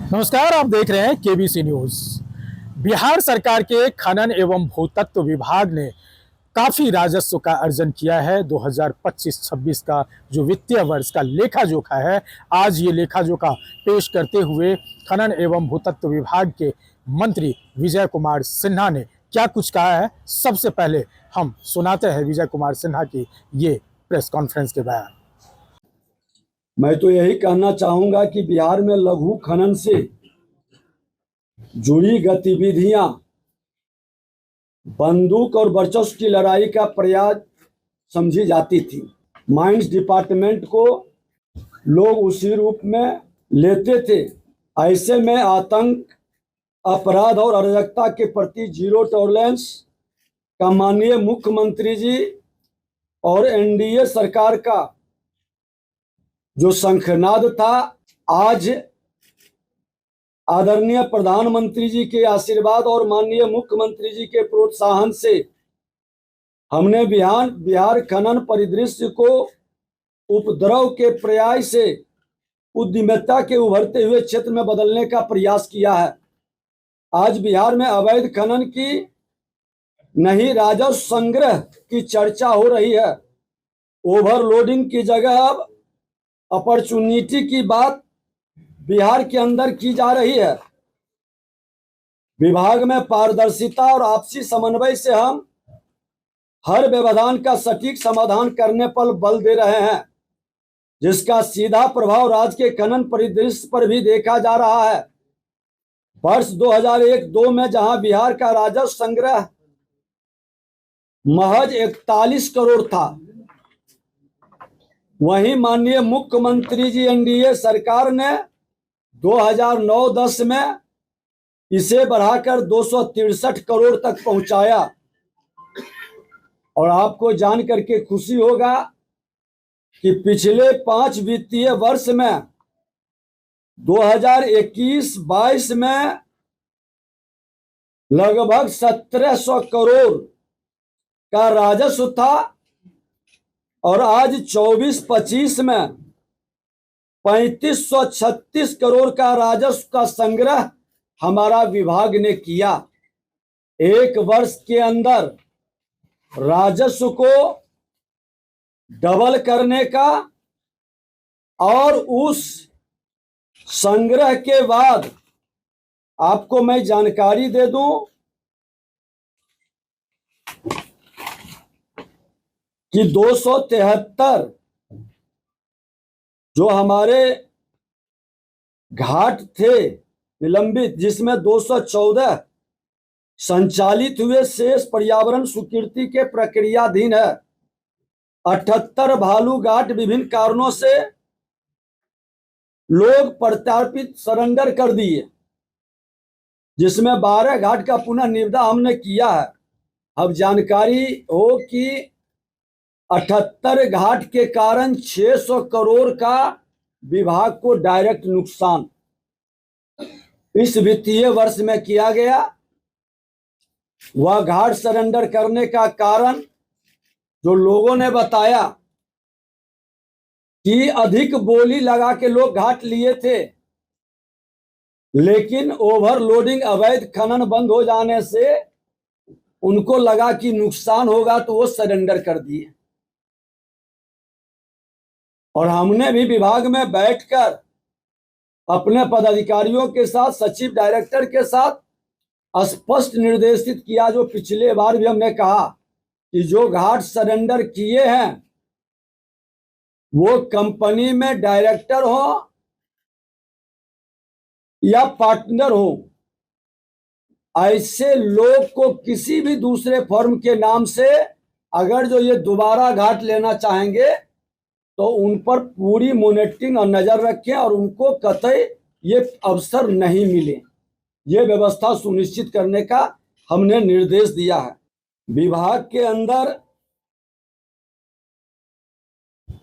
नमस्कार, आप देख रहे हैं केबीसी न्यूज। बिहार सरकार के खनन एवं भूतत्व विभाग ने काफी राजस्व का अर्जन किया है। 2025-26 का जो वित्तीय वर्ष का लेखा जोखा है, आज ये लेखा जोखा पेश करते हुए खनन एवं भूतत्व विभाग के मंत्री विजय कुमार सिन्हा ने क्या कुछ कहा है, सबसे पहले हम सुनाते हैं विजय कुमार सिन्हा की ये प्रेस कॉन्फ्रेंस के बयान। मैं तो यही कहना चाहूंगा कि बिहार में लघु खनन से जुड़ी गतिविधियां बंदूक और वर्चस्व की लड़ाई का प्रयास समझी जाती थी। माइंस डिपार्टमेंट को लोग उसी रूप में लेते थे। ऐसे में आतंक, अपराध और अराजकता के प्रति जीरो टॉलरेंस का माननीय मुख्यमंत्री जी और एनडीए सरकार का जो शंखनाद था, आज आदरणीय प्रधानमंत्री जी के आशीर्वाद और माननीय मुख्यमंत्री जी के प्रोत्साहन से हमने बिहार खनन परिदृश्य को उपद्रव के प्रयास से उद्यमिता के उभरते हुए क्षेत्र में बदलने का प्रयास किया है। आज बिहार में अवैध खनन की नहीं, राजस्व संग्रह की चर्चा हो रही है। ओवरलोडिंग की जगह अब अपॉर्चुनिटी की बात बिहार के अंदर की जा रही है। विभाग में पारदर्शिता और आपसी समन्वय से हम हर व्यवधान का सटीक समाधान करने पर बल दे रहे हैं, जिसका सीधा प्रभाव राज्य के खनन परिदृश्य पर भी देखा जा रहा है। वर्ष 2001-2 में जहां बिहार का राजस्व संग्रह महज 41 करोड़ था, वहीं माननीय मुख्यमंत्री जी एनडीए सरकार ने 2009-10 में इसे बढ़ाकर 263 करोड़ तक पहुंचाया। और आपको जान करके खुशी होगा कि पिछले 5 वित्तीय वर्ष में 2021-22 में लगभग 1700 करोड़ का राजस्व था और आज 24-25 में 3536 करोड़ का राजस्व का संग्रह हमारा विभाग ने किया। एक वर्ष के अंदर राजस्व को डबल करने का और उस संग्रह के बाद आपको मैं जानकारी दे दूं कि 273 जो हमारे घाट थे निलंबित, जिसमें 214 संचालित हुए, शेष पर्यावरण स्वीकृति के प्रक्रियाधीन है। 78 भालू घाट विभिन्न कारणों से लोग प्रत्यार्पित सरेंडर कर दिए, जिसमें 12 घाट का पुनः निविदा हमने किया है। अब जानकारी हो कि 78 घाट के कारण 600 करोड़ का विभाग को डायरेक्ट नुकसान इस वित्तीय वर्ष में किया गया। वह घाट सरेंडर करने का कारण जो लोगों ने बताया कि अधिक बोली लगा के लोग घाट लिए थे, लेकिन ओवरलोडिंग अवैध खनन बंद हो जाने से उनको लगा कि नुकसान होगा तो वो सरेंडर कर दिए। और हमने भी विभाग में बैठकर अपने पदाधिकारियों के साथ, सचिव डायरेक्टर के साथ स्पष्ट निर्देशित किया, जो पिछले बार भी हमने कहा कि जो घाट सरेंडर किए हैं वो कंपनी में डायरेक्टर हो या पार्टनर हो, ऐसे लोग को किसी भी दूसरे फर्म के नाम से अगर जो ये दोबारा घाट लेना चाहेंगे तो उन पर पूरी मॉनिटरिंग और नजर रखें और उनको कतई ये अवसर नहीं मिले, ये व्यवस्था सुनिश्चित करने का हमने निर्देश दिया है। विभाग के अंदर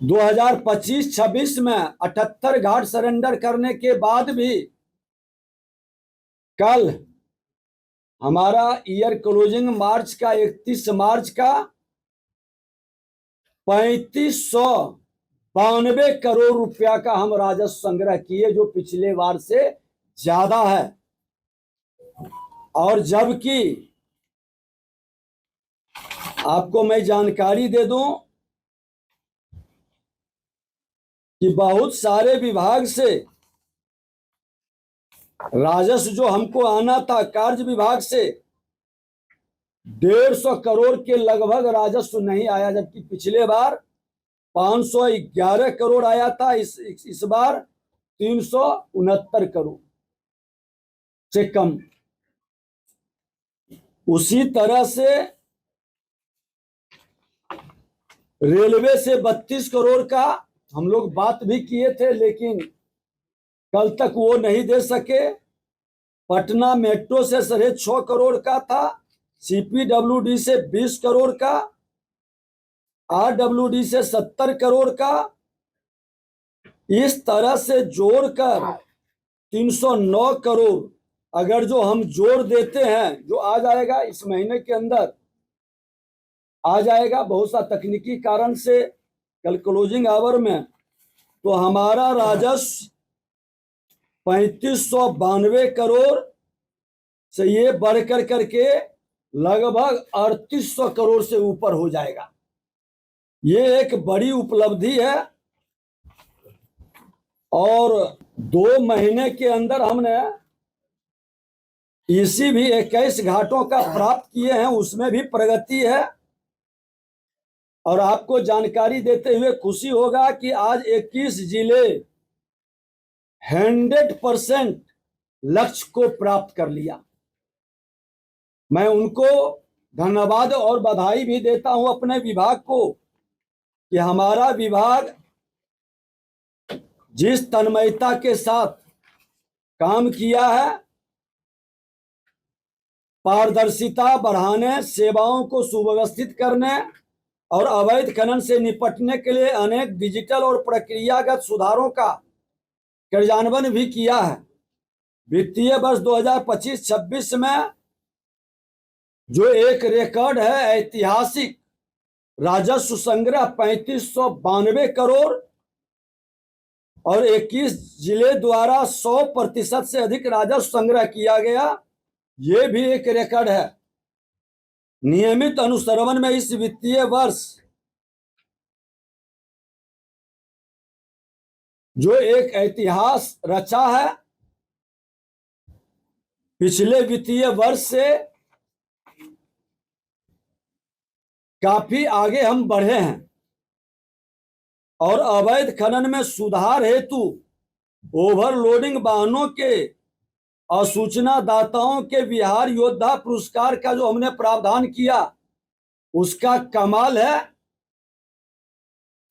2025-26 में 78 घाट सरेंडर करने के बाद भी कल हमारा ईयर क्लोजिंग मार्च का 31 मार्च का 3592 करोड़ रुपया का हम राजस्व संग्रह किए, जो पिछले बार से ज्यादा है। और जबकि आपको मैं जानकारी दे दूं कि बहुत सारे विभाग से राजस्व जो हमको आना था कार्य विभाग से 150 करोड़ के लगभग राजस्व नहीं आया, जबकि पिछले बार 511 करोड़ आया था। इस बार 369 करोड़ से कम। उसी तरह से रेलवे से 32 करोड़ का हम लोग बात भी किए थे, लेकिन कल तक वो नहीं दे सके। पटना मेट्रो से 6.5 करोड़ का था, CPWD से 20 करोड़ का, RWD से 70 करोड़ का। इस तरह से जोड़कर 309 करोड़ अगर जो हम जोड़ देते हैं, जो आ जाएगा इस महीने के अंदर आ जाएगा, बहुत सा तकनीकी कारण से कल क्लोजिंग आवर में, तो हमारा राजस्व 3592 करोड़ से ये बढ़कर करके लगभग 3800 करोड़ से ऊपर हो जाएगा। ये एक बड़ी उपलब्धि है। और 2 महीने के अंदर हमने इसी भी 21 घाटों का प्राप्त किए हैं, उसमें भी प्रगति है। और आपको जानकारी देते हुए खुशी होगा कि आज 21 जिले 100% लक्ष्य को प्राप्त कर लिया। मैं उनको धन्यवाद और बधाई भी देता हूं अपने विभाग को कि हमारा विभाग जिस तन्मयता के साथ काम किया है, पारदर्शिता बढ़ाने, सेवाओं को सुव्यवस्थित करने और अवैध खनन से निपटने के लिए अनेक डिजिटल और प्रक्रियागत सुधारों का क्रियान्वयन भी किया है। वित्तीय वर्ष 2025-26 में जो एक रिकॉर्ड है, ऐतिहासिक राजस्व संग्रह 3592 करोड़ और 21 जिले द्वारा 100% से अधिक राजस्व संग्रह किया गया, ये भी एक रिकॉर्ड है। नियमित अनुश्रवण में इस वित्तीय वर्ष जो एक इतिहास रचा है, पिछले वित्तीय वर्ष से काफी आगे हम बढ़े हैं। और अवैध खनन में सुधार हेतु ओवरलोडिंग वाहनों के और सूचना दाताओं के बिहार योद्धा पुरस्कार का जो हमने प्रावधान किया, उसका कमाल है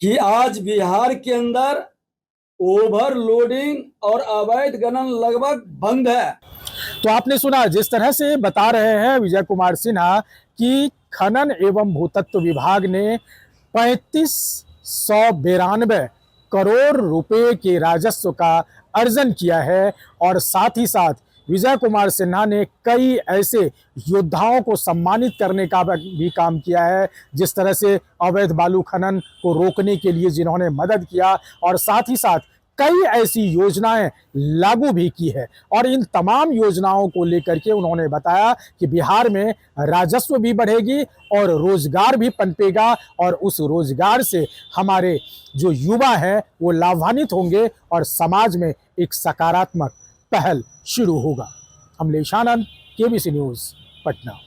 कि आज बिहार के अंदर ओवरलोडिंग और अवैध खनन लगभग बंद है। तो आपने सुना, जिस तरह से बता रहे हैं विजय कुमार सिन्हा कि खनन एवं भूतत्व विभाग ने 3592 करोड़ रुपए के राजस्व का अर्जन किया है। और साथ ही साथ विजय कुमार सिन्हा ने कई ऐसे योद्धाओं को सम्मानित करने का भी काम किया है, जिस तरह से अवैध बालू खनन को रोकने के लिए जिन्होंने मदद किया, और साथ ही साथ कई ऐसी योजनाएं लागू भी की है। और इन तमाम योजनाओं को लेकर के उन्होंने बताया कि बिहार में राजस्व भी बढ़ेगी और रोजगार भी पनपेगा, और उस रोजगार से हमारे जो युवा हैं वो लाभान्वित होंगे और समाज में एक सकारात्मक पहल शुरू होगा। अमलेश आनंद, KBC न्यूज़, पटना।